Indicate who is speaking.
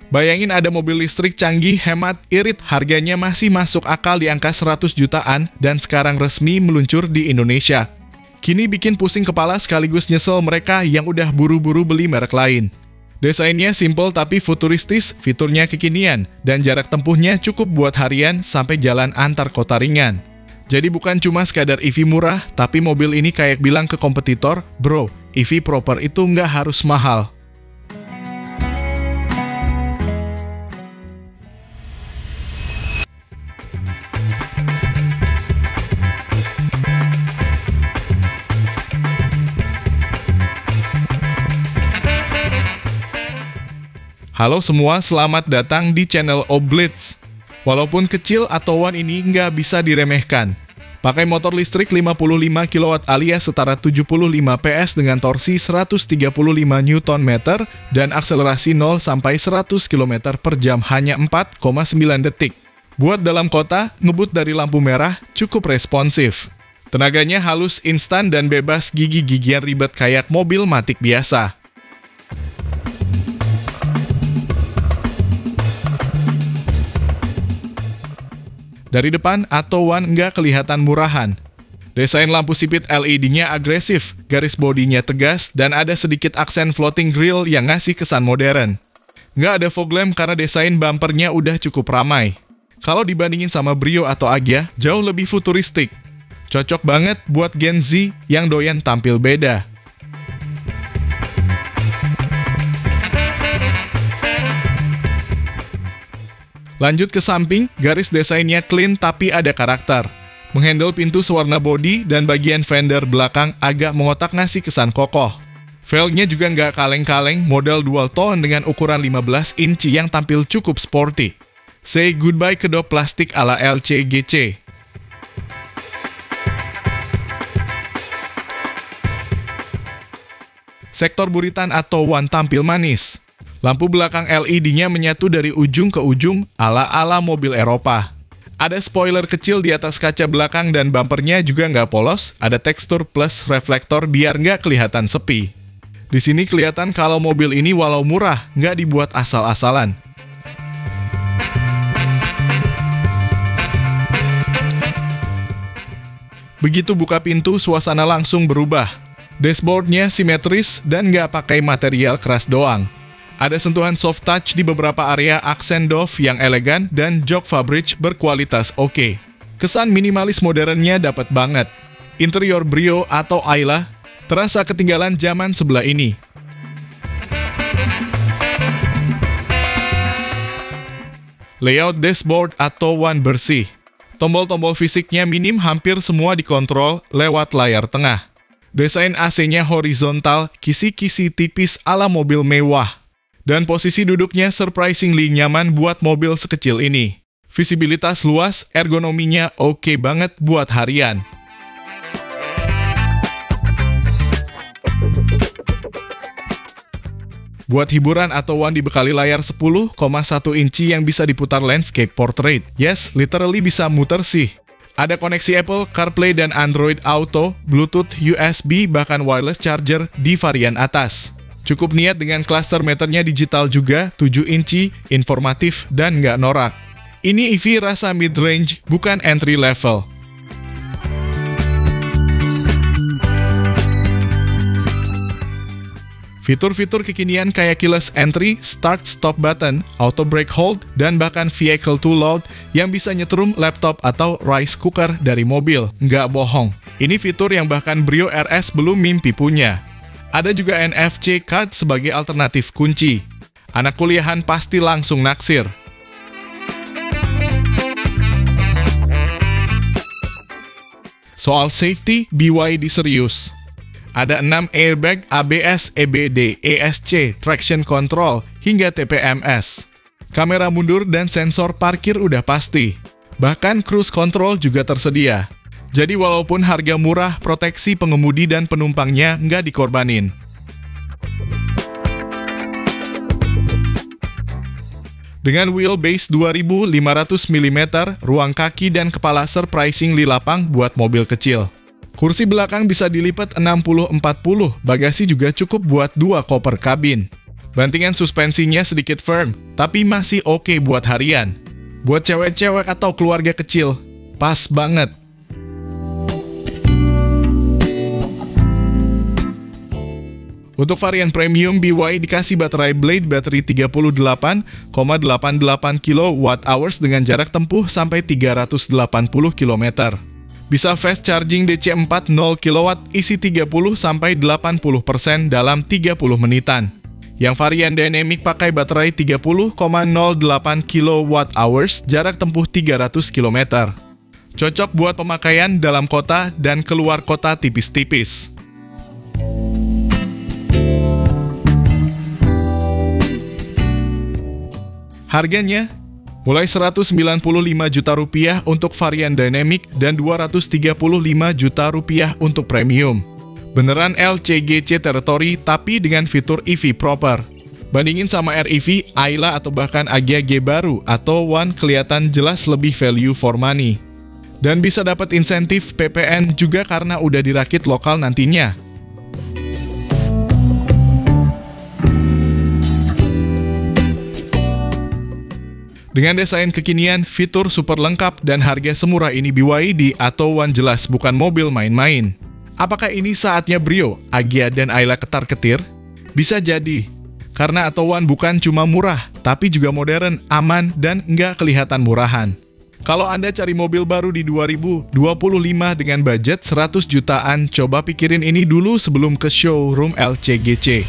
Speaker 1: Bayangin ada mobil listrik canggih, hemat, irit, harganya masih masuk akal di angka 100 jutaan dan sekarang resmi meluncur di Indonesia. Kini bikin pusing kepala sekaligus nyesel mereka yang udah buru-buru beli merek lain. Desainnya simple tapi futuristis, fiturnya kekinian, dan jarak tempuhnya cukup buat harian sampai jalan antar kota ringan. Jadi bukan cuma sekadar EV murah, tapi mobil ini kayak bilang ke kompetitor, bro, EV proper itu nggak harus mahal. Halo semua, selamat datang di channel Oblitz. Walaupun kecil, Atto1 ini nggak bisa diremehkan. Pakai motor listrik 55 kW alias setara 75 PS dengan torsi 135 Nm dan akselerasi 0 sampai 100 km per jam hanya 4,9 detik. Buat dalam kota, ngebut dari lampu merah cukup responsif. Tenaganya halus, instan, dan bebas gigi-gigian ribet kayak mobil matic biasa. Dari depan, Atto1 nggak kelihatan murahan. Desain lampu sipit LED-nya agresif, garis bodinya tegas, dan ada sedikit aksen floating grille yang ngasih kesan modern. Nggak ada fog lamp karena desain bumpernya udah cukup ramai. Kalau dibandingin sama Brio atau Agya, jauh lebih futuristik. Cocok banget buat Gen Z yang doyan tampil beda. Lanjut ke samping, garis desainnya clean tapi ada karakter. Menghandle pintu sewarna bodi dan bagian fender belakang agak mengotak ngasih kesan kokoh. Velgnya juga nggak kaleng-kaleng, model dual tone dengan ukuran 15 inci yang tampil cukup sporty. Say goodbye ke dop plastik ala LCGC. Sektor buritan Atto1 tampil manis. Lampu belakang LED-nya menyatu dari ujung ke ujung ala-ala mobil Eropa. Ada spoiler kecil di atas kaca belakang dan bumpernya juga nggak polos, ada tekstur plus reflektor biar nggak kelihatan sepi. Di sini kelihatan kalau mobil ini walau murah, nggak dibuat asal-asalan. Begitu buka pintu, suasana langsung berubah. Dashboardnya simetris dan nggak pakai material keras doang. Ada sentuhan soft touch di beberapa area, aksen doff yang elegan, dan jok fabric berkualitas oke. Kesan minimalis modernnya dapat banget. Interior Brio atau Ayla terasa ketinggalan zaman sebelah ini. Layout dashboard Atto1 bersih. Tombol-tombol fisiknya minim, hampir semua dikontrol lewat layar tengah. Desain AC-nya horizontal, kisi-kisi tipis ala mobil mewah. Dan posisi duduknya surprisingly nyaman buat mobil sekecil ini. Visibilitas luas, ergonominya oke banget buat harian. Buat hiburan, Atto1 dibekali layar 10,1 inci yang bisa diputar landscape portrait. Yes, literally bisa muter sih. Ada koneksi Apple, CarPlay dan Android Auto, Bluetooth, USB, bahkan wireless charger di varian atas. Cukup niat dengan cluster meternya digital juga, 7 inci, informatif, dan nggak norak. Ini EV rasa mid-range, bukan entry level. Fitur-fitur kekinian kayak keyless entry, start-stop button, auto brake hold, dan bahkan vehicle to load yang bisa nyetrum laptop atau rice cooker dari mobil. Nggak bohong. Ini fitur yang bahkan Brio RS belum mimpi punya. Ada juga NFC card sebagai alternatif kunci. Anak kuliahan pasti langsung naksir. Soal safety, BYD serius. Ada 6 airbag, ABS, EBD, ESC, traction control, hingga TPMS. Kamera mundur dan sensor parkir udah pasti. Bahkan cruise control juga tersedia. Jadi walaupun harga murah, proteksi pengemudi dan penumpangnya nggak dikorbanin. Dengan wheelbase 2500 mm, ruang kaki dan kepala surprisingly lapang buat mobil kecil. Kursi belakang bisa dilipat 60-40, bagasi juga cukup buat 2 koper kabin. Bantingan suspensinya sedikit firm, tapi masih oke buat harian. Buat cewek-cewek atau keluarga kecil, pas banget. Untuk varian premium, BYD dikasih baterai Blade bateri 38,88 kWh dengan jarak tempuh sampai 380 km. Bisa fast charging DC 4 0 kW, isi 30-80% dalam 30 menitan. Yang varian Dynamic pakai baterai 30,08 kWh, jarak tempuh 300 km. Cocok buat pemakaian dalam kota dan keluar kota tipis-tipis. Harganya mulai Rp195 juta untuk varian Dynamic dan Rp235 juta untuk premium. Beneran LCGC Territory tapi dengan fitur EV proper. Bandingin sama REV, Ayla atau bahkan Agya G baru atau One kelihatan jelas lebih value for money. Dan bisa dapat insentif PPN juga karena udah dirakit lokal nantinya. Dengan desain kekinian, fitur super lengkap, dan harga semurah ini BYD atau One jelas bukan mobil main-main. Apakah ini saatnya Brio, Agya, dan Ayla ketar-ketir? Bisa jadi. Karena atau One bukan cuma murah, tapi juga modern, aman, dan nggak kelihatan murahan. Kalau Anda cari mobil baru di 2025 dengan budget 100 jutaan, coba pikirin ini dulu sebelum ke showroom LCGC.